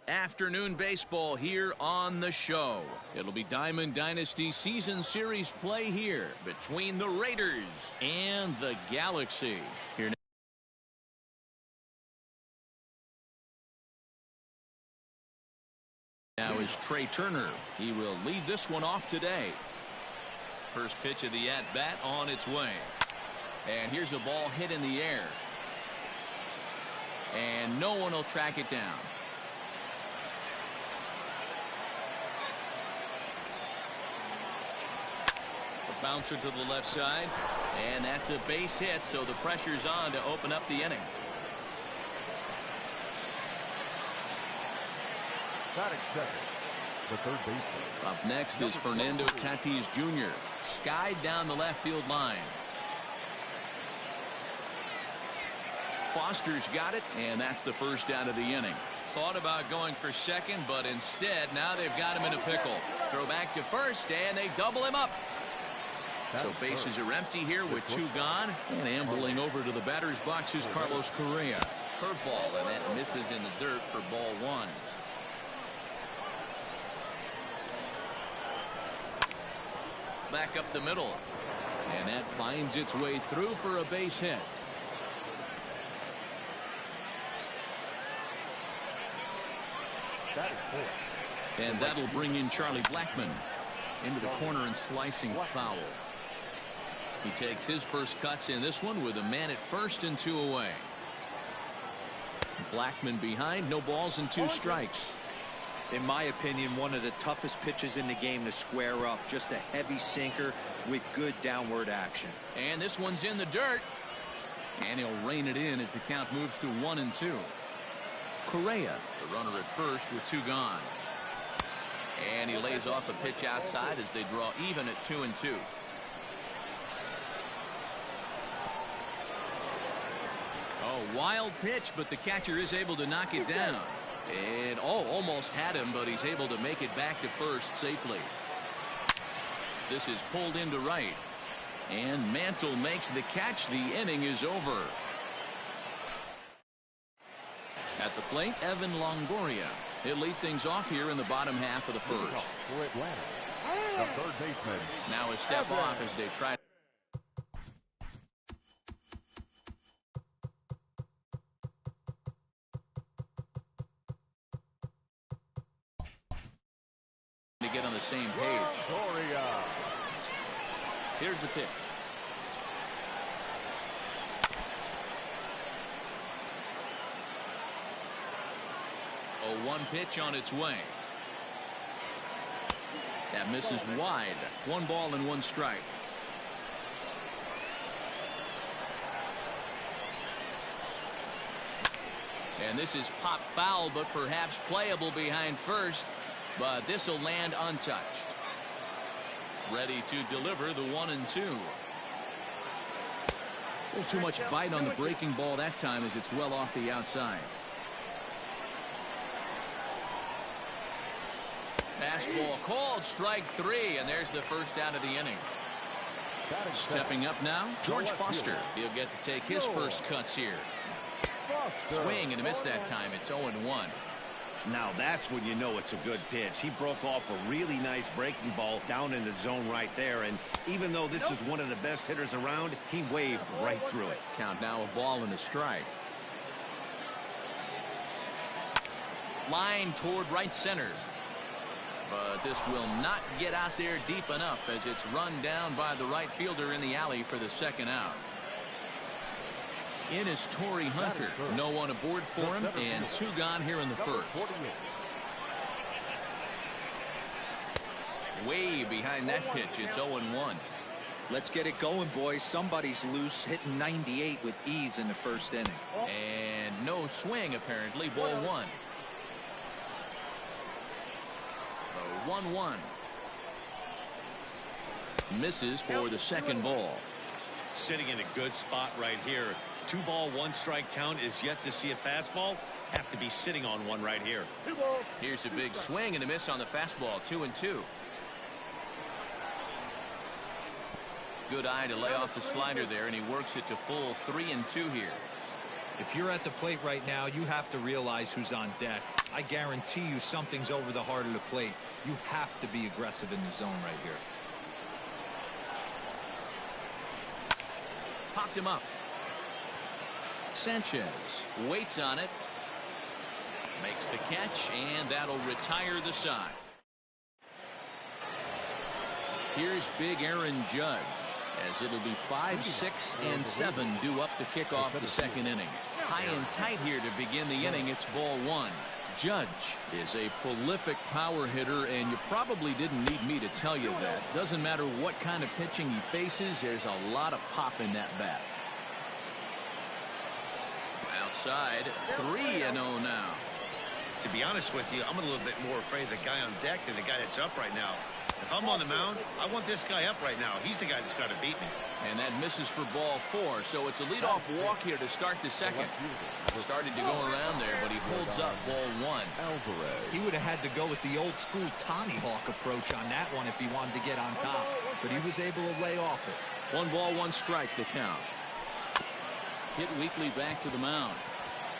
Afternoon baseball here on the show. It'll be Diamond Dynasty Season Series play here between the Raiders and the Galaxy. Here now is Trey Turner. He will lead this one off today. First pitch of the at-bat on its way. And here's a ball hit in the air. And no one will track it down. A bouncer to the left side. And that's a base hit, so the pressure's on to open up the inning. Batting second, the third baseman. Up next is Fernando Tatis Jr. Skied down the left field line. Foster's got it, and that's the first out of the inning. Thought about going for second, but instead now they've got him in a pickle. Throw back to first, and they double him up. So bases are empty here with two gone, and ambling over to the batter's box is Carlos Correa. Curveball, and that misses in the dirt for ball one. Back up the middle, and that finds its way through for a base hit. And that'll bring in Charlie Blackmon into the corner and slicing foul. He takes his first cuts in this one with a man at first and two away. Blackmon behind, no balls and two strikes. In my opinion, one of the toughest pitches in the game to square up. Just a heavy sinker with good downward action. And this one's in the dirt. And he'll rein it in as the count moves to 1-2. Correa, the runner at first with two gone. And he lays off a pitch outside as they draw even at 2-2. Oh, wild pitch, but the catcher is able to knock it down. And almost had him, but he's able to make it back to first safely. This is pulled into right. And Mantle makes the catch. The inning is over. At the plate, Evan Longoria. He'll lead things off here in the bottom half of the first. The third baseman. Now a step off as they try to get on the same page. Here's the pitch. Oh, one pitch on its way. That misses wide. 1 ball and 1 strike. And this is pop foul, but perhaps playable behind first. But this will land untouched. Ready to deliver the 1-2. A little too much bite on the breaking ball that time as it's well off the outside. Fastball called, strike 3, and there's the first out of the inning. Stepping up now, George Foster. He'll get to take his first cuts here. Swing and a miss that time. It's 0-1. Now that's when you know it's a good pitch. He broke off a really nice breaking ball down in the zone right there, and even though this is one of the best hitters around, he waved right through it. Count now, a ball and a strike. Line toward right center. But this will not get out there deep enough as it's run down by the right fielder in the alley for the second out. In is Torrey Hunter. No one aboard for him, and 2 gone here in the first. Way behind that pitch. It's 0-1. Let's get it going, boys. Somebody's loose, hitting 98 with ease in the first inning. And no swing, apparently. Ball 1. 1-1. Misses for the second ball. Sitting in a good spot right here. 2 ball, 1 strike count is yet to see a fastball. Have to be sitting on one right here. Here's a big swing and a miss on the fastball. 2-2. Good eye to lay off the slider there, and he works it to full 3-2 here. If you're at the plate right now, you have to realize who's on deck. I guarantee you something's over the heart of the plate. You have to be aggressive in the zone right here. Popped him up. Sanchez waits on it. Makes the catch, and that'll retire the side. Here's big Aaron Judge, as it'll be 5, 6, and 7 due up to kick off the second inning. High and tight here to begin the inning. It's ball one. Judge is a prolific power hitter, and you probably didn't need me to tell you that. Doesn't matter what kind of pitching he faces, there's a lot of pop in that bat. Outside, 3-0 now. To be honest with you, I'm a little bit more afraid of the guy on deck than the guy that's up right now. If I'm on the mound, I want this guy up right now. He's the guy that's got to beat me. And that misses for ball 4, so it's a leadoff walk here to start the second. Started to go around there, but he holds up ball 1. He would have had to go with the old school Tommy Hawk approach on that one if he wanted to get on top, but he was able to lay off it. 1 ball, 1 strike, the count. Hit weakly back to the mound.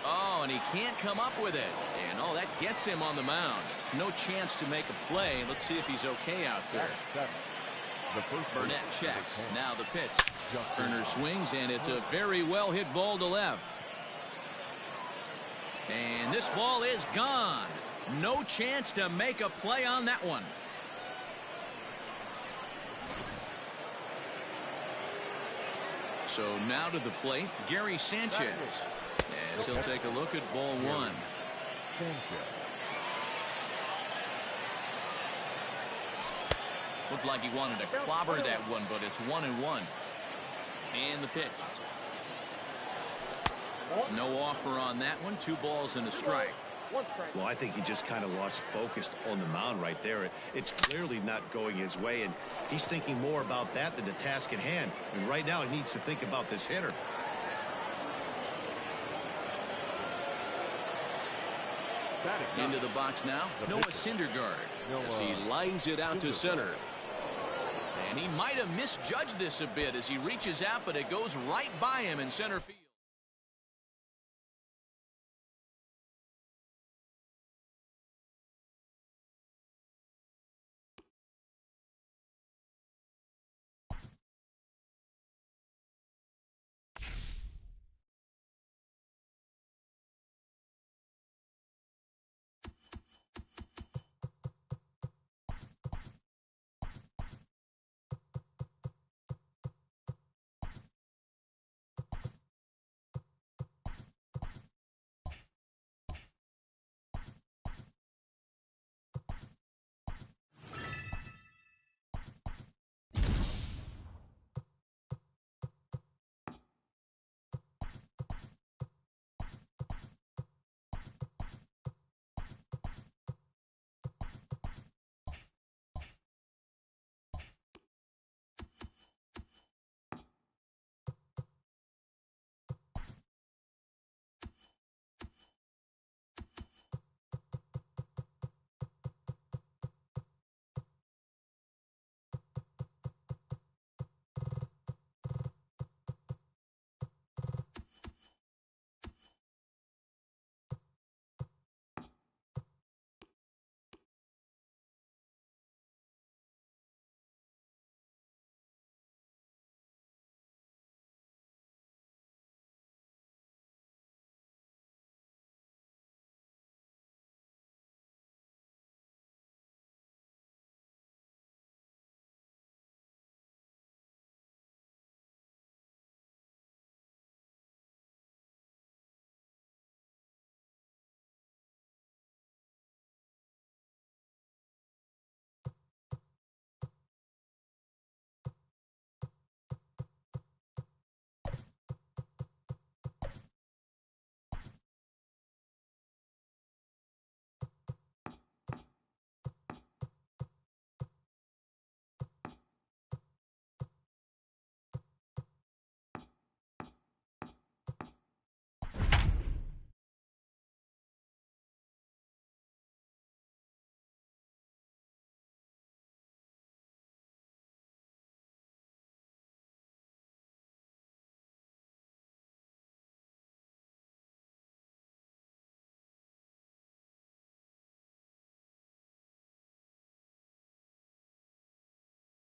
Oh, and he can't come up with it. And oh, that gets him on the mound. No chance to make a play. Let's see if he's okay out there. Burnett checks. Now the pitch. Turner swings, and it's a very well hit ball to left. And this ball is gone. No chance to make a play on that one. So now to the plate, Gary Sanchez. As he'll take a look at ball 1. Looked like he wanted to clobber that one, but it's 1-1. And the pitch. No offer on that one. 2 balls and a strike. Well, I think he just kind of lost focus on the mound right there. It's clearly not going his way, and he's thinking more about that than the task at hand. And right now he needs to think about this hitter. Into the box now, Noah Syndergaard, as he lines it out to center. And he might have misjudged this a bit as he reaches out, but it goes right by him in center field.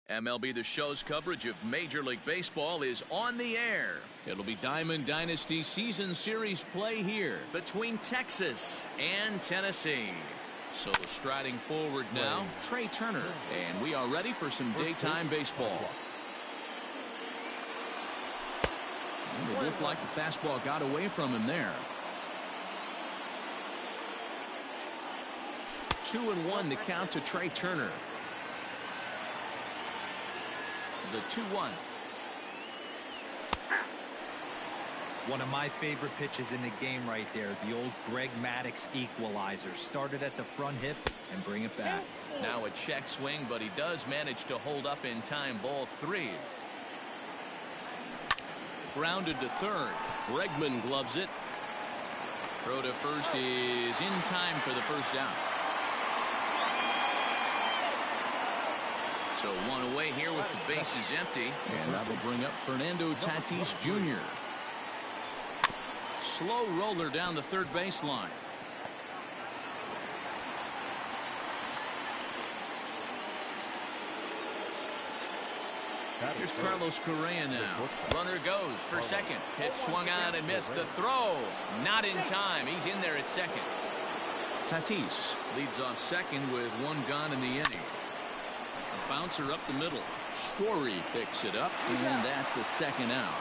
MLB The Show's coverage of Major League Baseball is on the air. It'll be Diamond Dynasty Season Series play here between Texas and Tennessee. So striding forward now, Trey Turner. And we are ready for some daytime baseball. And it looked like the fastball got away from him there. 2-1 to count to Trey Turner. The 2-1. One of my favorite pitches in the game right there. The old Greg Maddux equalizer. Started at the front hip and bring it back. Now a check swing, but he does manage to hold up in time. Ball 3. Grounded to third. Bregman gloves it. Throw to first is in time for the first down. So one away here with the bases empty. And that will bring up Fernando Tatis Jr. Slow roller down the third baseline. Here's Carlos Correa now. Runner goes for second. Pitch swung on and missed. The throw not in time. He's in there at second. Tatis leads off second with one gone in the inning. A bouncer up the middle. Story picks it up, and that's the second out.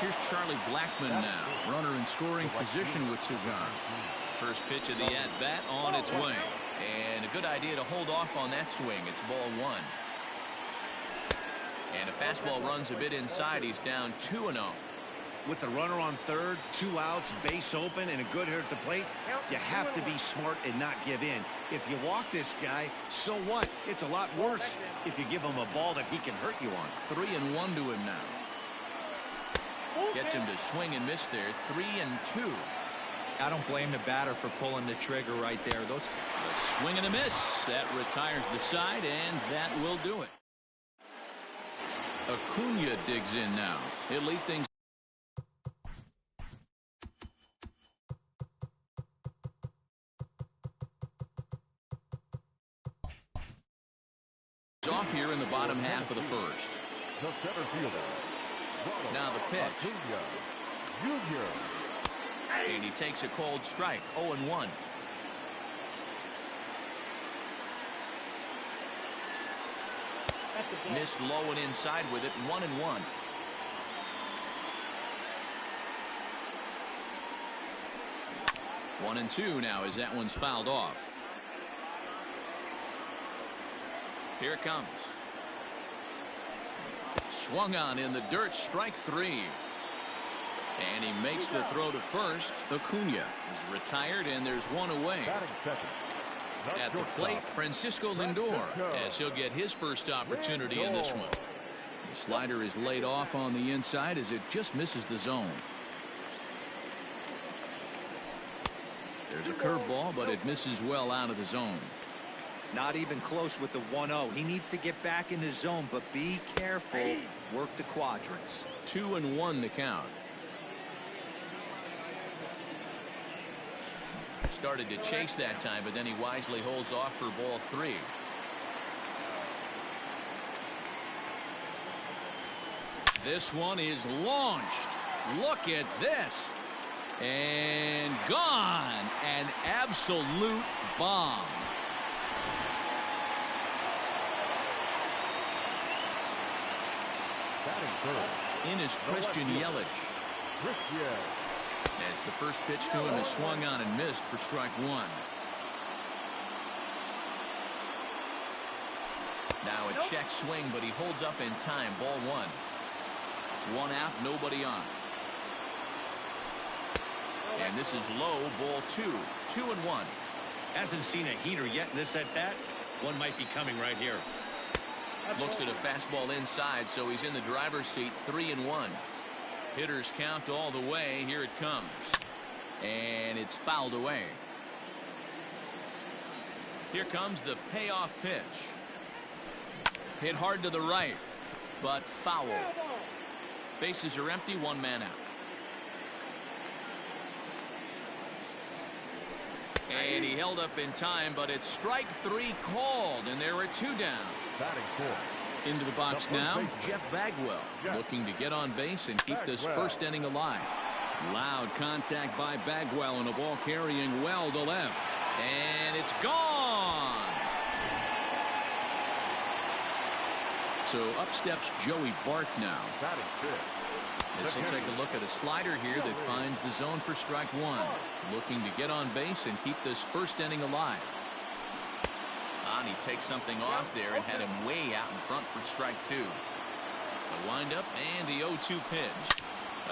Here's Charlie Blackmon now. Runner in scoring position with Sugan. First pitch of the at-bat on its way. And a good idea to hold off on that swing. It's ball 1. And a fastball runs a bit inside. He's down 2-0. With the runner on third, 2 outs, base open, and a good hitter at the plate, you have to be smart and not give in. If you walk this guy, so what? It's a lot worse if you give him a ball that he can hurt you on. 3-1 to him now. Gets him to swing and miss there. 3-2. I don't blame the batter for pulling the trigger right there. A swing and a miss. That retires the side, and that will do it. Acuna digs in now. He'll lead things off here in the bottom half of the first. The center fielder. Now the pitch. And he takes a cold strike. 0-1. Missed low and inside with it. 1-1. One and two now as that one's fouled off. Here it comes. Swung on in the dirt. Strike 3. And he makes the throw to first. Acuna is retired, and there's one away. At the plate, Francisco Lindor, as he'll get his first opportunity in this one. The slider is laid off on the inside as it just misses the zone. There's a curveball, but it misses well out of the zone. Not even close with the 1-0. He needs to get back in the zone, but be careful. Work the quadrants. 2-1 the count. Started to chase that time, but then he wisely holds off for ball 3. This one is launched. Look at this. And gone. An absolute bomb. In is Christian Yelich. As the first pitch to him is swung on and missed for strike 1. Now a check swing, but he holds up in time. Ball 1. One out, nobody on. And this is low. Ball 2. 2-1. Hasn't seen a heater yet in this at-bat. One might be coming right here. Looks at a fastball inside, so he's in the driver's seat. 3-1. Hitters count all the way. Here it comes. And it's fouled away. Here comes the payoff pitch. Hit hard to the right, but foul. Bases are empty. One man out. And he held up in time, but it's strike 3 called, and there are 2 down. Batting fourth. Into the box now, Jeff Bagwell, looking to get on base and keep this first inning alive. Loud contact by Bagwell and a ball carrying well to left. And it's gone. So up steps Joey Bart now. Batting fifth. This will take a look at a slider here that finds the zone for strike 1. Looking to get on base and keep this first inning alive. And he takes something off there and had him way out in front for strike 2. The windup and the 0-2 pitch.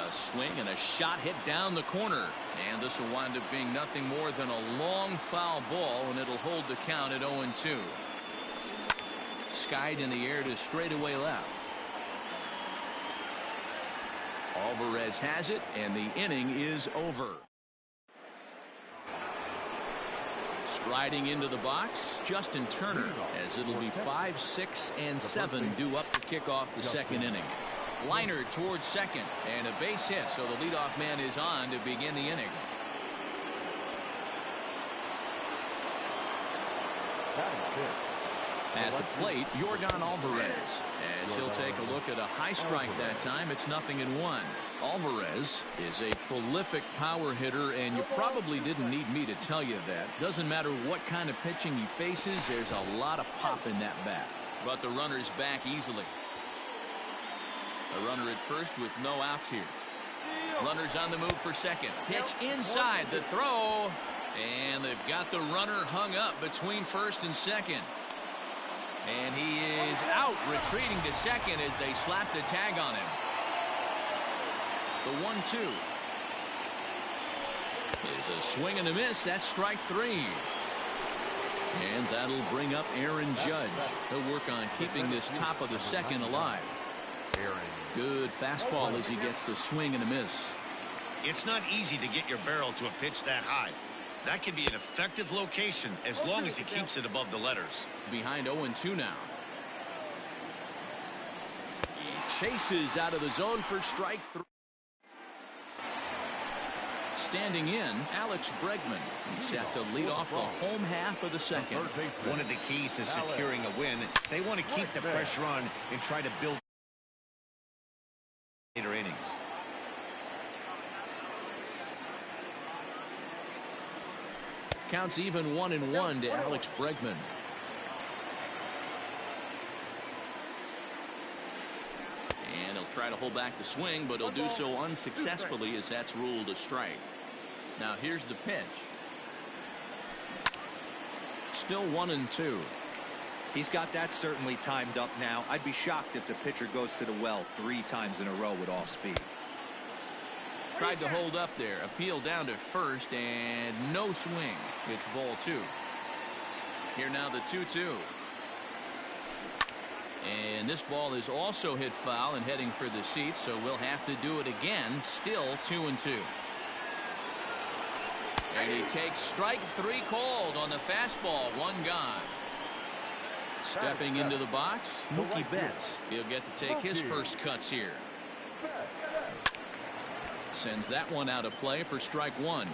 A swing and a shot hit down the corner. And this will wind up being nothing more than a long foul ball, and it'll hold the count at 0-2. Skied in the air to straightaway left. Alvarez has it, and the inning is over. Striding into the box, Justin Turner, as it'll be 5, 6, and 7 due up to kick off the second inning. Liner towards second, and a base hit, so the leadoff man is on to begin the inning. At the plate, Yordan Alvarez, as he'll take a look at a high strike that time. It's 0-1. Alvarez is a prolific power hitter, and you probably didn't need me to tell you that. Doesn't matter what kind of pitching he faces, there's a lot of pop in that bat. But the runner's back easily. A runner at first with no outs here. Runners on the move for second. Pitch inside the throw, and they've got the runner hung up between first and second. And he is out, retreating to second as they slap the tag on him. The 1-2 is a swing and a miss. That's strike 3. And that'll bring up Aaron Judge. He'll work on keeping this top of the second alive. Good fastball as he gets the swing and a miss. It's not easy to get your barrel to a pitch that high. That can be an effective location as long as he keeps it above the letters. Behind 0-2 now. He chases out of the zone for strike 3. Standing in, Alex Bregman. He's set to lead off the home half of the second. One of the keys to securing a win, they want to keep the pressure on and try to build later innings. Counts even 1-1 to Alex Bregman. And he'll try to hold back the swing, but he'll do so unsuccessfully as that's ruled a strike. Now here's the pitch. Still 1-2. He's got that certainly timed up now. I'd be shocked if the pitcher goes to the well 3 times in a row with off speed. Tried to hold up there. Appeal down to first, and no swing. It's ball 2. Here now the 2-2. And this ball is also hit foul and heading for the seats, so we'll have to do it again. Still 2-2. And he takes strike 3 called on the fastball. 1 gone. Stepping into the box, Mookie Betts. He'll get to take his first cuts here. Sends that one out of play for strike 1.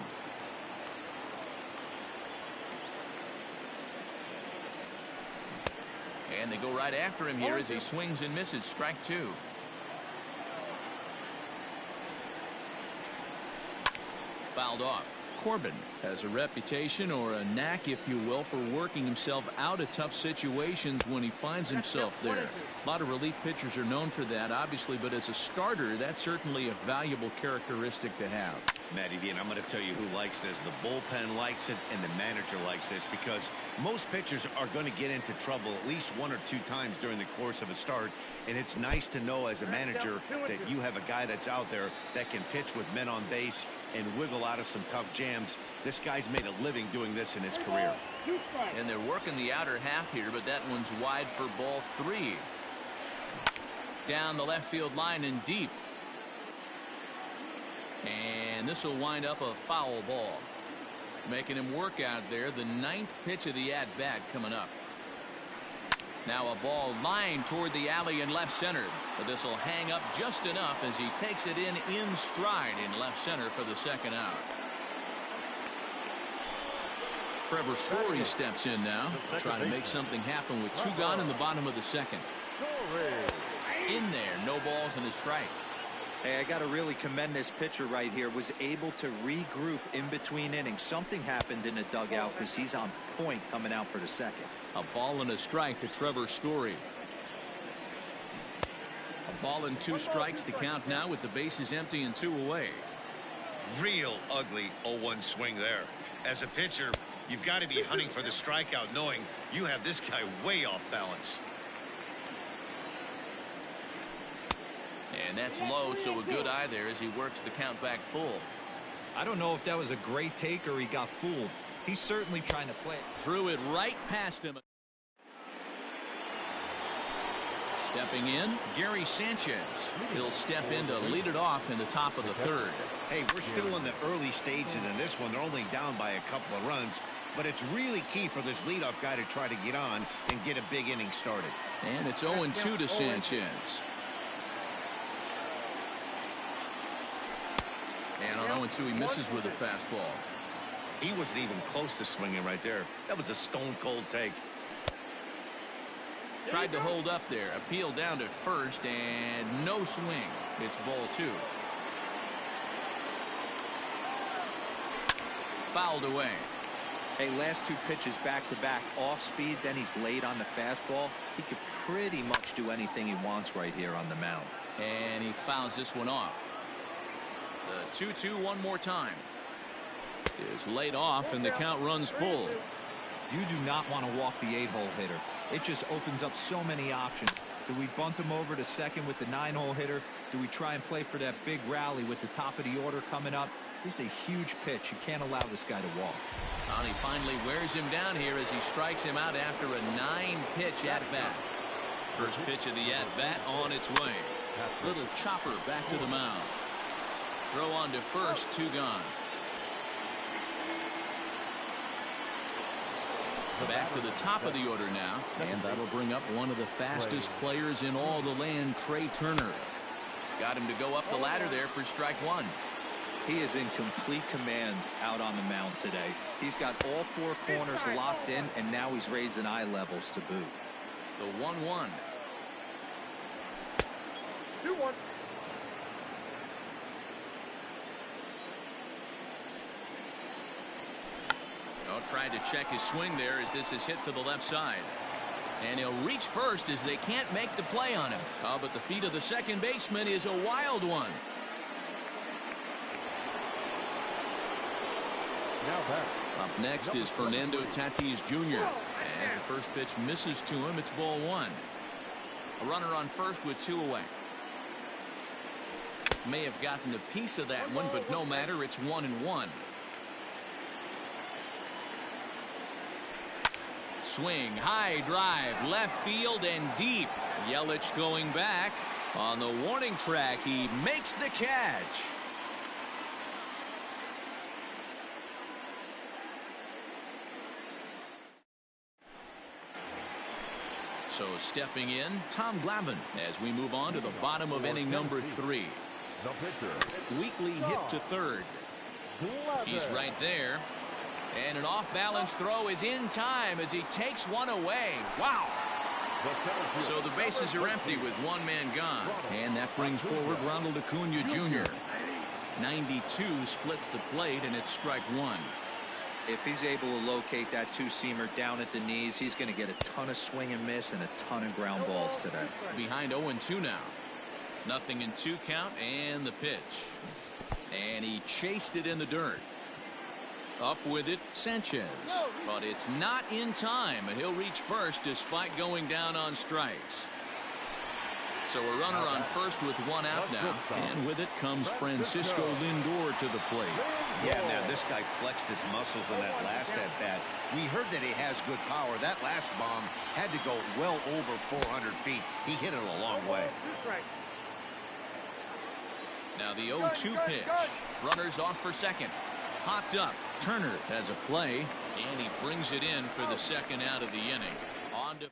And they go right after him here as he swings and misses. Strike 2. Fouled off. Corbin has a reputation, or a knack if you will, for working himself out of tough situations when he finds himself there. A lot of relief pitchers are known for that, obviously, but as a starter, that's certainly a valuable characteristic to have. Matty V, and I'm going to tell you who likes this. The bullpen likes it, and the manager likes this, because most pitchers are going to get into trouble at least 1 or 2 times during the course of a start, and it's nice to know as a manager that you have a guy that's out there that can pitch with men on base and wiggle out of some tough jams. This guy's made a living doing this in his career. And they're working the outer half here, but that one's wide for ball 3. Down the left field line and deep. And this will wind up a foul ball. Making him work out there. The 9th pitch of the at-bat coming up. Now a ball lined toward the alley in left center. But this will hang up just enough as he takes it in stride in left center for the second out. Trevor Story steps in now, trying to make something happen with 2 gone in the bottom of the second. In there, no balls and a strike. Hey, I got to really commend this pitcher right here. Was able to regroup in between innings. Something happened in the dugout because he's on point coming out for the second. A ball and a strike to Trevor Story. A ball and 2 strikes to count now with the bases empty and 2 away. Real ugly 0-1 swing there. As a pitcher, you've got to be hunting for the strikeout, knowing you have this guy way off balance. And that's low, so a good eye there as he works the count back full. I don't know if that was a great take or he got fooled. He's certainly trying to play. Threw it right past him. Stepping in, Gary Sanchez. He'll step in to lead it off in the top of the 3rd. Hey, we're still in the early stages in this one. They're only down by a couple of runs, but it's really key for this leadoff guy to try to get on and get a big inning started. And it's 0-2 to Sanchez. And on 0-2, he misses with a fastball. He wasn't even close to swinging right there. That was a stone-cold take. Tried to hold up there. Appeal down to first, and no swing. It's ball 2. Fouled away. Hey, last 2 pitches back-to-back off speed, then he's late on the fastball. He could pretty much do anything he wants right here on the mound. And he fouls this one off. The 2-2 one more time. Is laid off, and the count runs full. You do not want to walk the 8-hole hitter. It just opens up so many options. Do we bunt him over to second with the 9-hole hitter? Do we try and play for that big rally with the top of the order coming up? This is a huge pitch. You can't allow this guy to walk. And he finally wears him down here as he strikes him out after a 9-pitch at-bat. First pitch of the at-bat on its way. Little chopper back to the mound. Throw on to first, 2 gone. Back to the top of the order now, and that'll bring up one of the fastest players in all the land, Trey Turner. Got him to go up the ladder there for strike 1. He is in complete command out on the mound today. He's got all 4 corners locked in, and now he's raising eye levels to boot. The 1-1. 2-1. Tried to check his swing there as this is hit to the left side. And he'll reach first as they can't make the play on him. But the feet of the second baseman is a wild one. Up next is Fernando Tatis Jr. As the first pitch misses to him, it's ball 1. A runner on first with 2 away. May have gotten a piece of that one, but no matter, it's 1-1. Swing, high drive, left field and deep. Yelich going back. On the warning track, he makes the catch. So stepping in, Tom Glavine as we move on to the bottom of inning number 3. Weekly hit to third. He's right there. And an off-balance throw is in time as he takes one away. Wow. So the bases are empty with 1 man gone. And that brings forward Ronald Acuna Jr. 92 splits the plate, and it's strike 1. If he's able to locate that 2-seamer down at the knees, he's going to get a ton of swing and miss and a ton of ground balls today. Behind 0-2 now. 0-2 count and the pitch. And he chased it in the dirt. Up with it, Sanchez. But it's not in time, and he'll reach first despite going down on strikes. So a runner on first with 1 out now. And with it comes Francisco Lindor to the plate. Yeah, now this guy flexed his muscles in that last at-bat. We heard that he has good power. That last bomb had to go well over 400 feet. He hit it a long way. Now the 0-2 pitch. Runners off for second. Hopped up. Turner has a play, and he brings it in for the second out of the inning. On to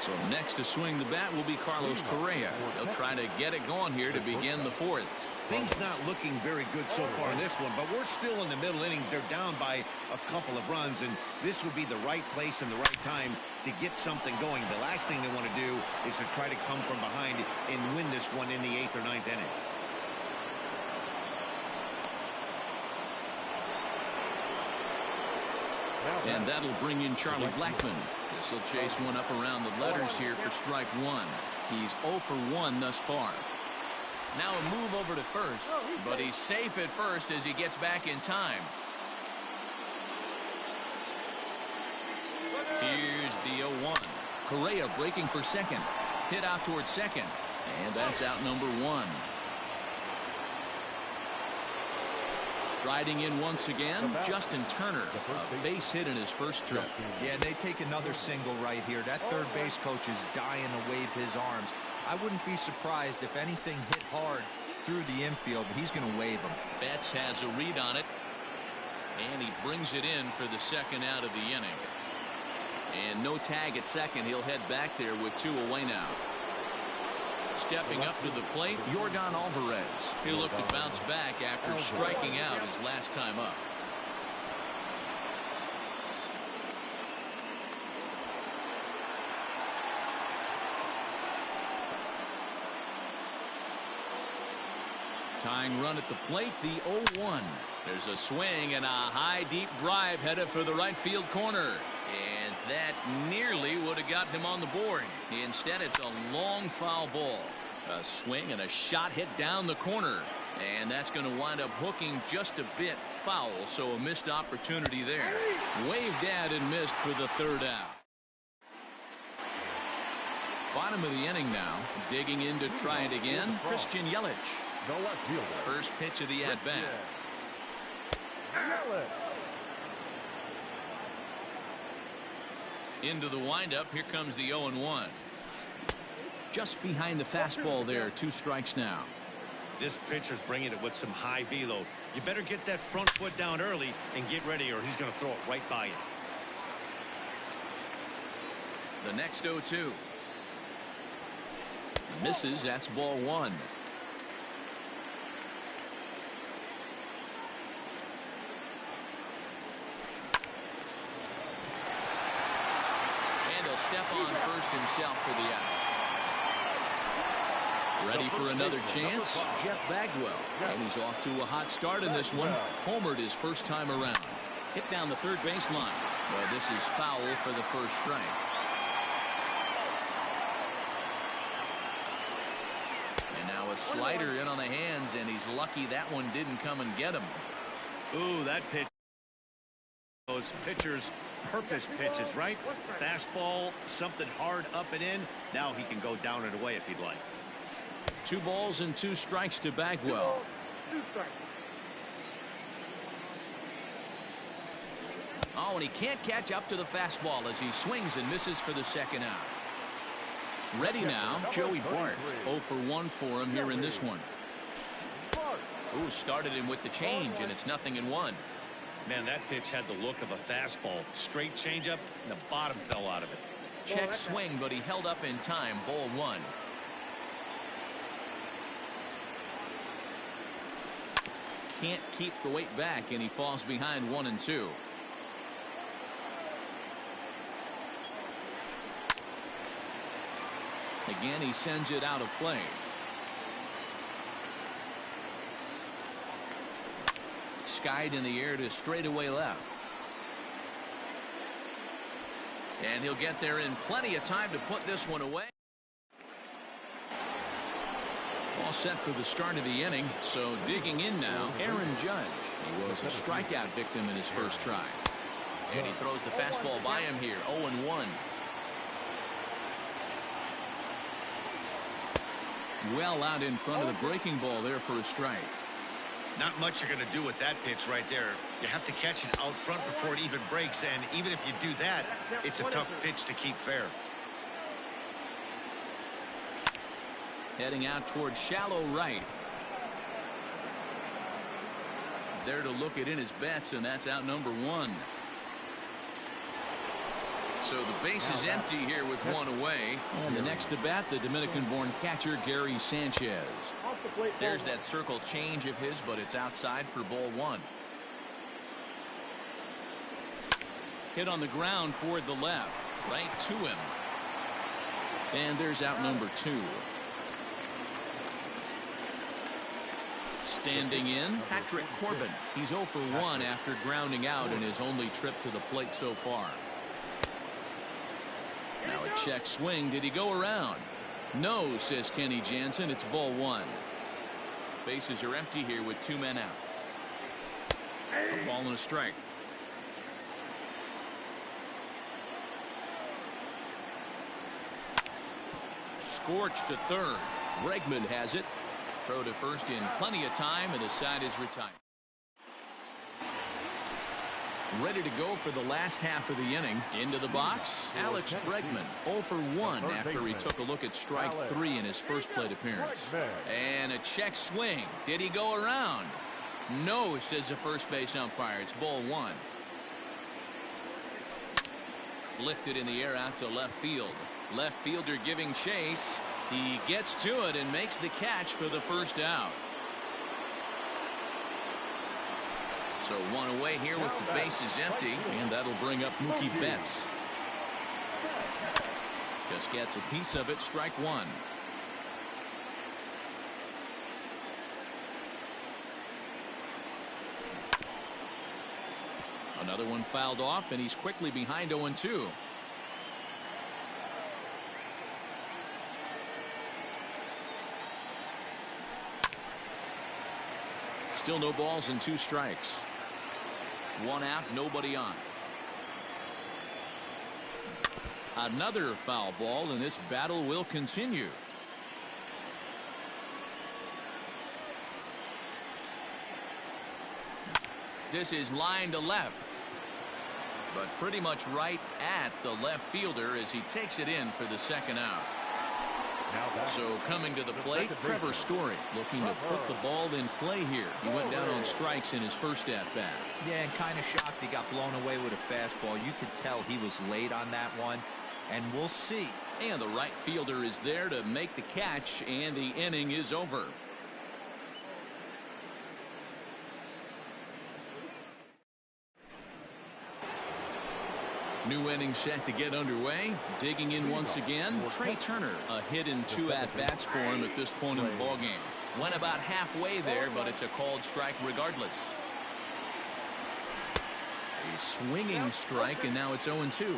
So next to swing the bat will be Carlos Correa. He'll try to get it going here to begin the fourth. Things not looking very good so far in this one, but we're still in the middle innings. They're down by a couple of runs, and this would be the right place and the right time to get something going. The last thing they want to do is to try to come from behind and win this one in the 8th or 9th inning. And that'll bring in Charlie Blackmon. This will chase one up around the letters here for strike one. He's 0 for 1 thus far. Now a move over to first, but he's safe at first as he gets back in time. Here's the 0-1. Correa breaking for second. Hit out towards second. And that's out number 1. Riding in once again, Justin Turner, a base hit in his first trip. Yeah, they take another single right here. That third base coach is dying to wave his arms. I wouldn't be surprised if anything hit hard through the infield. He's going to wave them. Betts has a read on it, and he brings it in for the second out of the inning. And no tag at second. He'll head back there with 2 away now. Stepping up to the plate, Yordan Alvarez. He'll look to bounce back after striking out his last time up. Tying run at the plate, the 0-1. There's a swing and a high deep drive headed for the right field corner. And that nearly would have gotten him on the board. Instead, it's a long foul ball. A swing and a shot hit down the corner. And that's going to wind up hooking just a bit foul. So a missed opportunity there. Waved at and missed for the third out. Bottom of the inning now. Digging in to try it again, Christian Yelich. First pitch of the at-bat. Into the windup. Here comes the 0-1. Just behind the fastball there. 2 strikes now. This pitcher's bringing it with some high velo. You better get that front foot down early and get ready, or he's going to throw it right by you. The next 0-2. Misses. That's ball 1. Step on first himself for the out. Ready for another chance? Jeff Bagwell. And he's off to a hot start in this one. Homered his first time around. Hit down the third baseline. But this is foul for the first strike. And now a slider in on the hands, and he's lucky that one didn't come and get him. Ooh, that pitch. Those pitchers purpose pitches, right? Fastball, something hard up and in. Now he can go down and away if he'd like. 2 balls and 2 strikes to Bagwell. Oh, and he can't catch up to the fastball as he swings and misses for the second out. Ready now, Joey Bart. 0 for 1 for him here in this one. Ooh, started him with the change, and it's 0-1. Man, that pitch had the look of a fastball. Straight changeup, and the bottom fell out of it. Check swing, but he held up in time. Ball 1. Can't keep the weight back, and he falls behind 1 and 2. Again, he sends it out of play. Skied in the air to straightaway left. And he'll get there in plenty of time to put this one away. All set for the start of the inning. So digging in now, Aaron Judge. He was a strikeout victim in his first try. And he throws the fastball by him here. 0-1. Well out in front of the breaking ball there for a strike. Not much you're going to do with that pitch right there. You have to catch it out front before it even breaks, and even if you do that, it's a tough pitch to keep fair. Heading out towards shallow right. There to look it in his bets, and that's out number 1. So the base is empty here with one away. And the next to bat, the Dominican-born catcher, Gary Sanchez. There's that circle change of his, but it's outside for ball one. Hit on the ground toward the left. Right to him. And there's out number 2. Standing in, Patrick Corbin. He's 0 for 1 after grounding out in his only trip to the plate so far. Now a check swing. Did he go around? No, says Kenny Jansen. It's ball 1. Bases are empty here with 2 men out. A ball and a strike. Scorched to third. Bregman has it. Throw to first in plenty of time, and the side is retired. Ready to go for the last half of the inning. Into the box, Alex Bregman. 0 for 1 after he took a look at strike 3 in his first plate appearance. And a check swing. Did he go around? No, says the first base umpire. It's ball 1. Lifted in the air out to left field. Left fielder giving chase. He gets to it and makes the catch for the first out. So one away here with the bases empty, and that'll bring up Mookie Betts. Just gets a piece of it. Strike 1. Another one fouled off, and he's quickly behind 0-2. Still no balls and 2 strikes. 1 out, nobody on. Another foul ball, and this battle will continue. This is line to left, but pretty much right at the left fielder as he takes it in for the second out. So coming to the plate, Trevor Story looking to put the ball in play here. He went down on strikes in his first at-bat. Yeah, and kind of shocked he got blown away with a fastball. You could tell he was late on that one, and we'll see. And the right fielder is there to make the catch, and the inning is over. New inning set to get underway. Digging in once again, Trey Turner. A hit in 2 at-bats for him at this point in the ballgame. Went about halfway there, but it's a called strike regardless. A swinging strike, and now it's 0-2.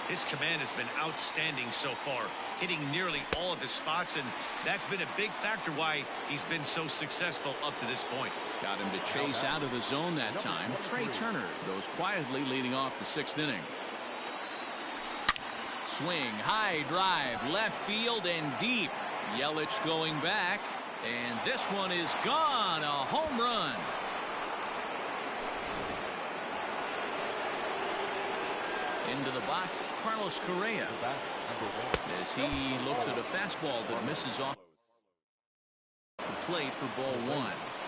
His command has been outstanding so far, hitting nearly all of his spots, and that's been a big factor why he's been so successful up to this point. Got him to chase out of the zone that time. Trey Turner goes quietly leading off the 6th inning. Swing, high drive, left field and deep. Yelich going back, and this one is gone. A home run. Into the box, Carlos Correa, as he looks at a fastball that misses off the plate for ball 1.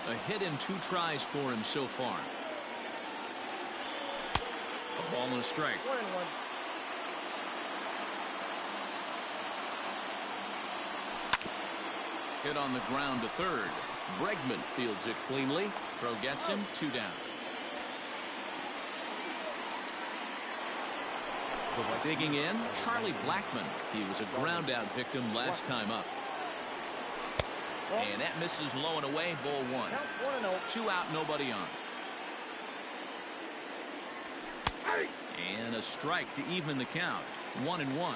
A hit in 2 tries for him so far. A ball and a strike. 1-1. Hit on the ground to third. Bregman fields it cleanly. Throw gets him. 2 down. Digging in, Charlie Blackmon. He was a ground out victim last time up. And that misses low and away. Ball 1. 2 out, nobody on. And a strike to even the count. 1-1.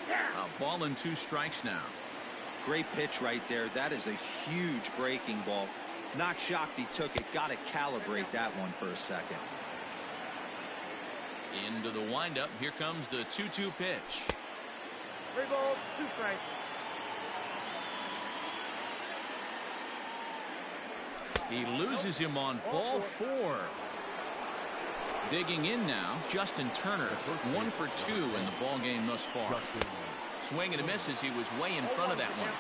A ball and 2 strikes now. Great pitch right there. That is a huge breaking ball. Not shocked he took it. Got to calibrate that one for a second. Into the windup. Here comes the 2-2 pitch. 3 balls, 2 strikes. He loses him on ball 4. Digging in now, Justin Turner. 1 for 2 in the ball game thus far. Swing and a miss as he was way in front of that one.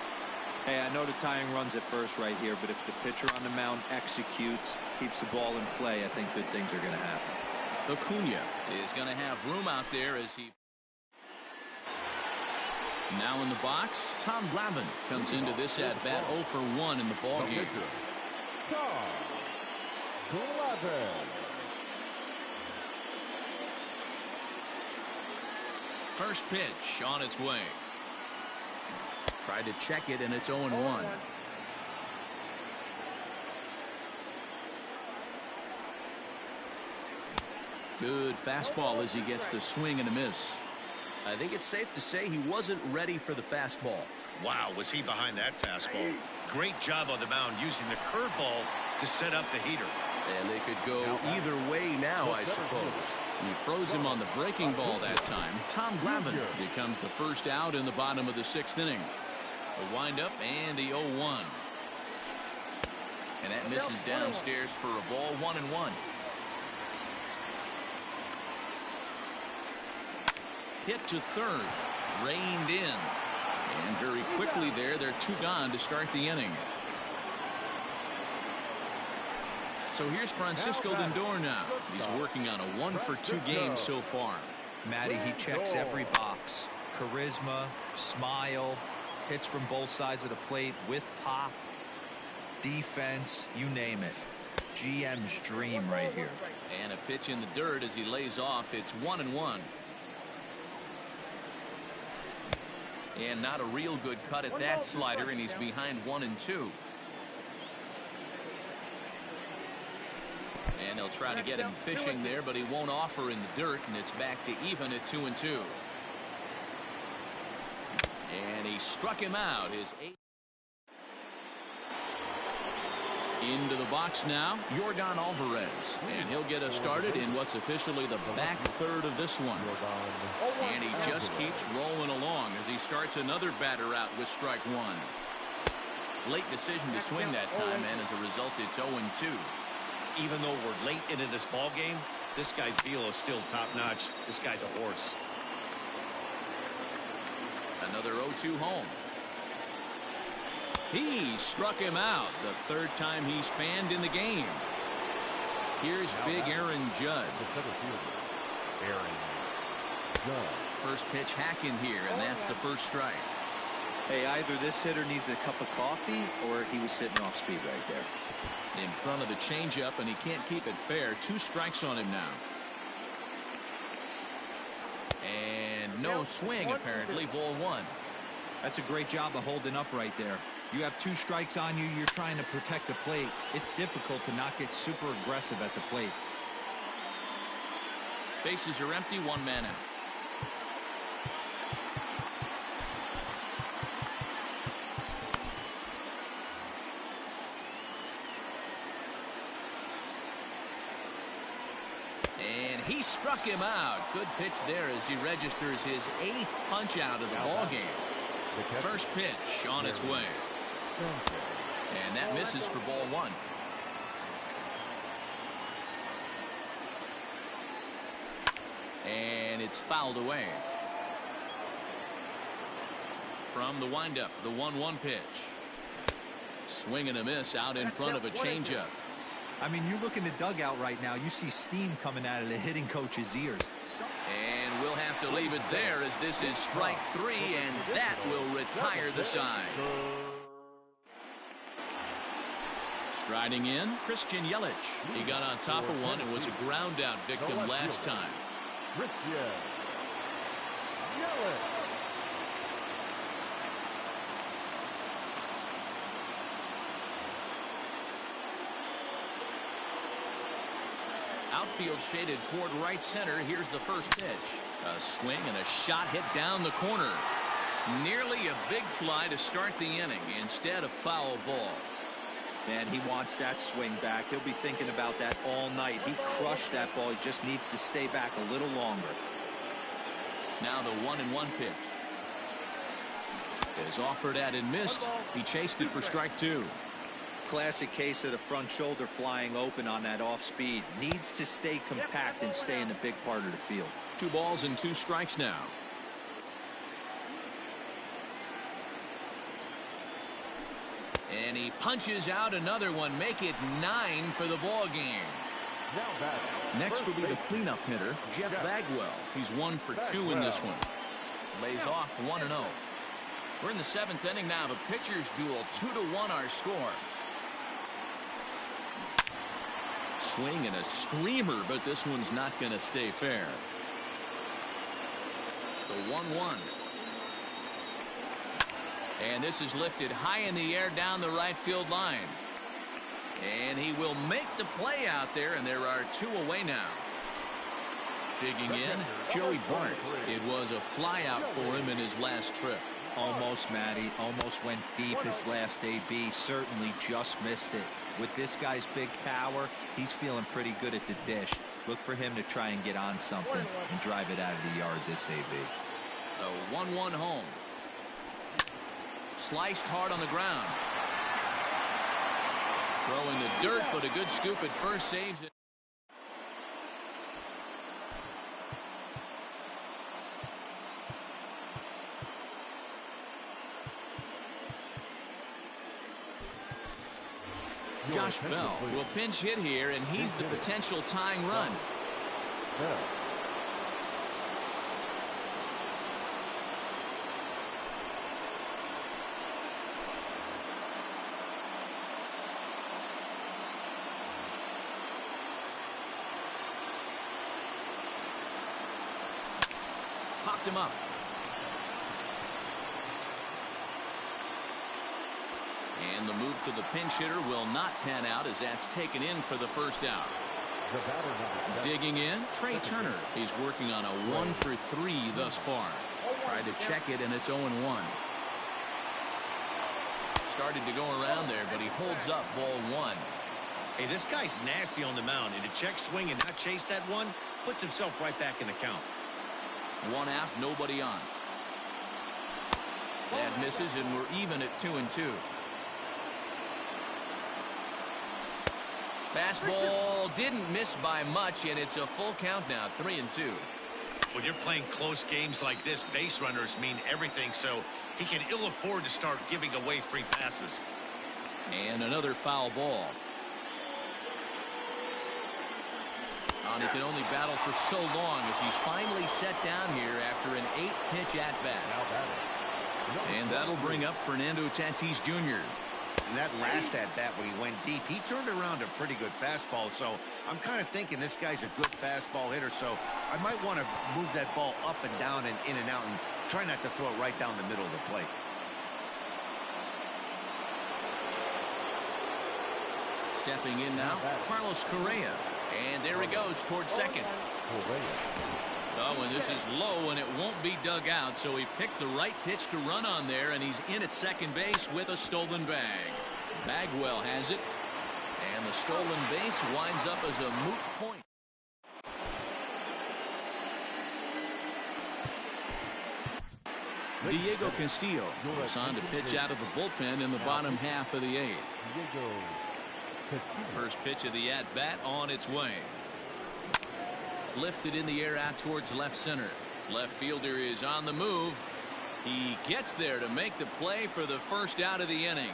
Hey, I know the tying run's at first right here, but if the pitcher on the mound executes, keeps the ball in play, I think good things are going to happen. Acuna is going to have room out there as he... Now in the box, Tom Glavine comes into this at-bat 0 for 1 in the ballgame. First pitch on its way. Tried to check it, and it's 0-1. Good fastball as he gets the swing and a miss. I think it's safe to say he wasn't ready for the fastball. Wow, was he behind that fastball. Great job on the mound using the curveball to set up the heater. And they could go either way now, I suppose. He froze him on the breaking ball that time. Tom Glavine becomes the first out in the bottom of the 6th inning. A windup and the 0-1. And that misses downstairs for a ball, 1-1. Hit to third, reined in, and very quickly they're 2 gone to start the inning. So here's Francisco Lindor now. He's working on a 1 for 2 game so far. Matty, he checks every box. Charisma, smile, hits from both sides of the plate with pop, defense, you name it. GM's dream right here. And a pitch in the dirt as he lays off. It's 1-1. And not a real good cut at that slider, and he's behind 1-2. And they'll try to get him fishing there, but he won't offer in the dirt, and it's back to even at 2-2. And he struck him out. His 8th. Into the box now, Yordan Alvarez, and he'll get us started in what's officially the back third of this one. And he just keeps rolling along as he starts another batter out with strike 1. Late decision to swing that time, and as a result, it's 0-2. Even though we're late into this ball game, this guy's velo is still top-notch. This guy's a horse. Another 0-2 home. He struck him out, the 3rd time he's fanned in the game. Here's big Aaron Judge. First pitch hacking here, and that's the first strike. Hey, either this hitter needs a cup of coffee or he was sitting off speed right there. In front of the changeup, and he can't keep it fair. 2 strikes on him now. And no swing, apparently. Ball 1. That's a great job of holding up right there. You have 2 strikes on you. You're trying to protect the plate. It's difficult to not get super aggressive at the plate. Bases are empty. 1 man out. And he struck him out. Good pitch there as he registers his 8th punch out of the ball game. First pitch on its way. And that misses for ball 1. And it's fouled away. From the windup, the 1-1 pitch. Swing and a miss out in front of a changeup. I mean, you look in the dugout right now, you see steam coming out of the hitting coach's ears. And we'll have to leave it there as this is strike 3, and that will retire the side. Striding in, Christian Yelich. He got on top of one and was a ground out victim last time. Outfield shaded toward right center. Here's the first pitch. A swing and a shot hit down the corner. Nearly a big fly to start the inning. Instead, a foul ball. Man, he wants that swing back. He'll be thinking about that all night. He crushed that ball. He just needs to stay back a little longer. Now the 1-1 pitch. Is offered at and missed. He chased it for strike 2. Classic case of the front shoulder flying open on that off speed. Needs to stay compact and stay in the big part of the field. 2 balls and 2 strikes now. And he punches out another one. Make it 9 for the ball game. Next will be the cleanup hitter, Jeff Bagwell. He's 1 for 2 in this one. Lays off 1-0. We're in the 7th inning now. The pitchers duel. 2-1 our score. Swing and a screamer, but this one's not going to stay fair. The 1-1. And this is lifted high in the air down the right field line. And he will make the play out there, and there are 2 away now. Digging in, Joey Bart. It was a fly out for him in his last trip. Almost, Matty. Almost went deep his last AB. Certainly just missed it. With this guy's big power, he's feeling pretty good at the dish. Look for him to try and get on something and drive it out of the yard this AB. A 1-1 home. Sliced hard on the ground. Throwing the dirt, but a good scoop at first saves it. Josh Bell will pinch hit here, and he's the potential tying run. Popped him up. And the move to the pinch hitter will not pan out as that's taken in for the first out. Digging in, Trey Turner. He's working on a 1 for 3 thus far. Tried to check it, and it's 0-1. Started to go around there, but he holds up ball 1. Hey, this guy's nasty on the mound, and to check swing and not chase that one puts himself right back in the count. 1 out, nobody on. That misses, and we're even at 2-2. Fastball didn't miss by much, and it's a full count now, 3-2. When you're playing close games like this, base runners mean everything, so he can ill afford to start giving away free passes. And another foul ball. And he can only battle for so long as he's finally set down here after an 8-pitch at-bat. And that'll bring up Fernando Tatis Jr. And that last at-bat when he went deep, he turned around a pretty good fastball. So I'm kind of thinking this guy's a good fastball hitter. So I might want to move that ball up and down and in and out and try not to throw it right down the middle of the plate. Stepping in now, Carlos Correa. And there he goes towards second. Oh, and this is low, and it won't be dug out, so he picked the right pitch to run on there, and he's in at second base with a stolen bag. Bagwell has it, and the stolen base winds up as a moot point. Diego Castillo is on to pitch out of the bullpen in the bottom half of the 8th. First pitch of the at-bat on its way. Lifted in the air out towards left center. Left fielder is on the move. He gets there to make the play for the first out of the inning.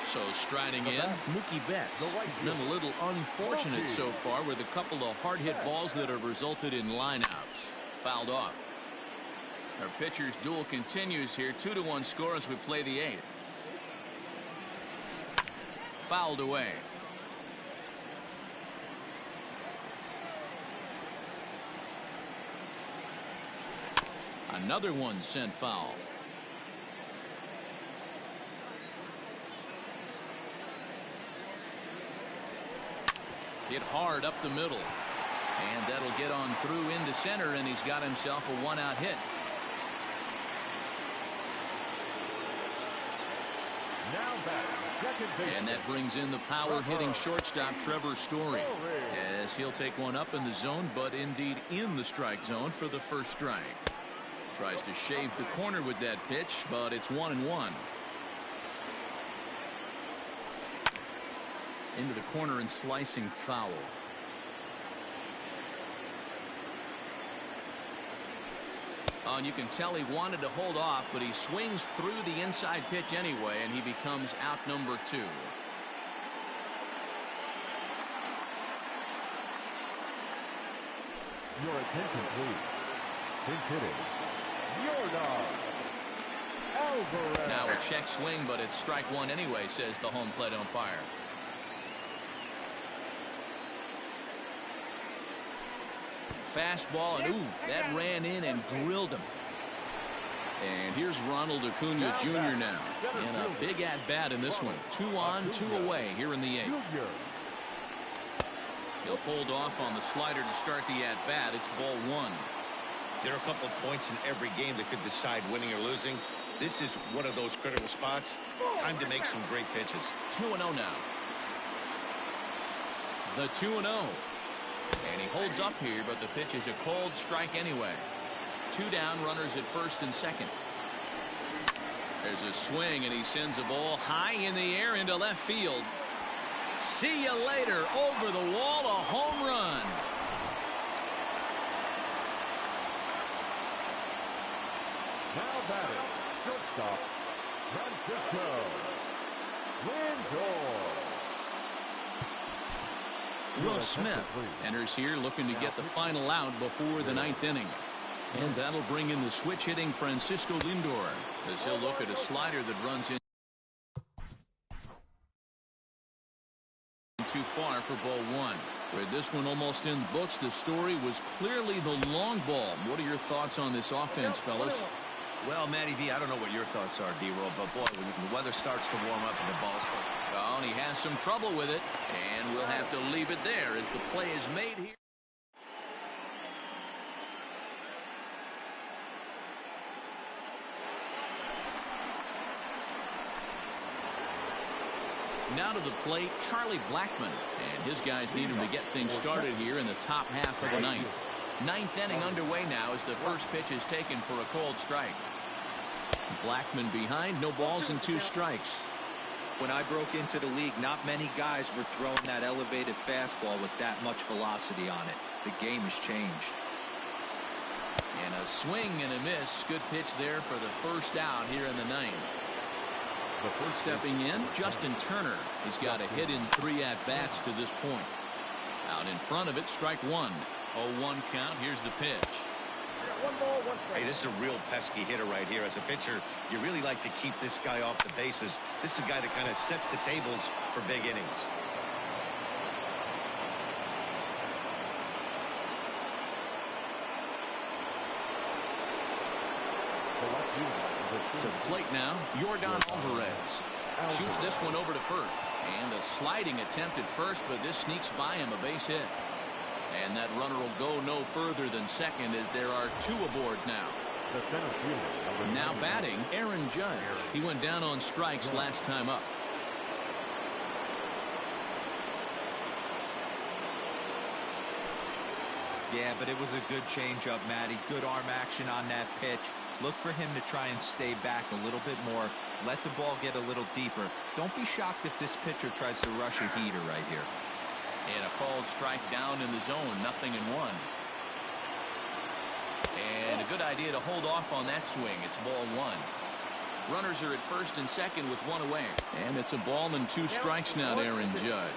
So striding in, Mookie Betts. He's been a little unfortunate so far with a couple of hard-hit balls that have resulted in lineouts. Fouled off. Our pitcher's duel continues here. 2-1 score as we play the 8th. Fouled away. Another one sent foul. Hit hard up the middle. And that'll get on through into center, and he's got himself a 1-out hit. And that brings in the power-hitting shortstop Trevor Story, as he'll take one up in the zone, but indeed in the strike zone for the first strike. Tries to shave the corner with that pitch, but it's 1-1. Into the corner and slicing foul. And you can tell he wanted to hold off, but he swings through the inside pitch anyway, and he becomes out number 2. Your attention, please. Pinch hitting. Yordan Alvarez. Now a check swing, but it's strike 1 anyway, says the home plate umpire. Fastball, and ooh, that ran in and drilled him. And here's Ronald Acuna Jr. now in a big at-bat in this one. 2 on, 2 away here in the 8th. He'll hold off on the slider to start the at-bat. It's ball 1. There are a couple of points in every game that could decide winning or losing. This is one of those critical spots. Time to make some great pitches. 2-0 now. The 2-0. And he holds up here, but the pitch is a cold strike anyway. 2 down, runners at first and second. There's a swing, and he sends a ball high in the air into left field. See you later. Over the wall, a home run. Now batting, shortstop, Francisco Lindor. Will Smith enters here looking to get the final out before the 9th inning. And that'll bring in the switch hitting Francisco Lindor, as he'll look at a slider that runs in too far for ball 1. With this one almost in the books, the story was clearly the long ball. What are your thoughts on this offense, fellas? Well, Matty V, I don't know what your thoughts are, D-Roll, but boy, when the weather starts to warm up and the ball starts. Oh, and he has some trouble with it, and we'll have to leave it there as the play is made here. Now to the plate, Charlie Blackmon, and his guys need him to get things started here in the top half of the 9th. 9th inning underway now as the first pitch is taken for a cold strike. Blackmon behind, no balls and 2 strikes. When I broke into the league, not many guys were throwing that elevated fastball with that much velocity on it. The game has changed. And a swing and a miss. Good pitch there for the first out here in the 9th. Stepping in, Justin Turner. He's got a hit in 3 at-bats to this point. Out in front of it, strike 1. 0-1 count. Here's the pitch. 1 ball, 1 strike. Hey, this is a real pesky hitter right here. As a pitcher, you really like to keep this guy off the bases. This is a guy that kind of sets the tables for big innings. To the plate now, Yordan Alvarez. Shoots this one over to first. And a sliding attempt at first, but this sneaks by him, a base hit. And that runner will go no further than second as there are 2 aboard now. Now batting, Aaron Judge. He went down on strikes last time up. Yeah, but it was a good changeup, Matty. Good arm action on that pitch. Look for him to try and stay back a little bit more. Let the ball get a little deeper. Don't be shocked if this pitcher tries to rush a heater right here. And a called strike down in the zone, 0-1. And a good idea to hold off on that swing. It's ball 1. Runners are at first and second with 1 away. And it's a ball and 2 strikes now to Aaron Judge.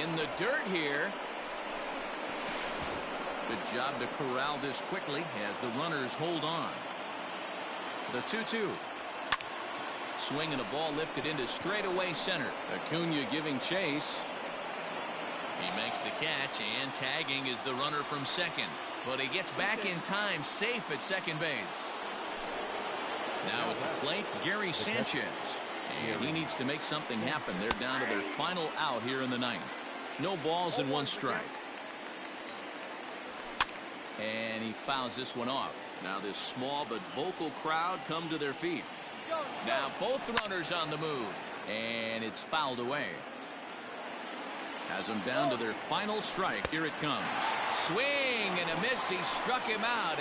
In the dirt here. Good job to corral this quickly as the runners hold on. The 2-2. Swing and a ball lifted into straightaway center. Acuna giving chase. He makes the catch, and tagging is the runner from second. But he gets back in time, safe at second base. Now at the plate, Gary Sanchez. And he needs to make something happen. They're down to their final out here in the 9th. No balls and 1 strike. And he fouls this one off. Now this small but vocal crowd come to their feet. Now both runners on the move. And it's fouled away. Has them down to their final strike. Here it comes. Swing and a miss. He struck him out.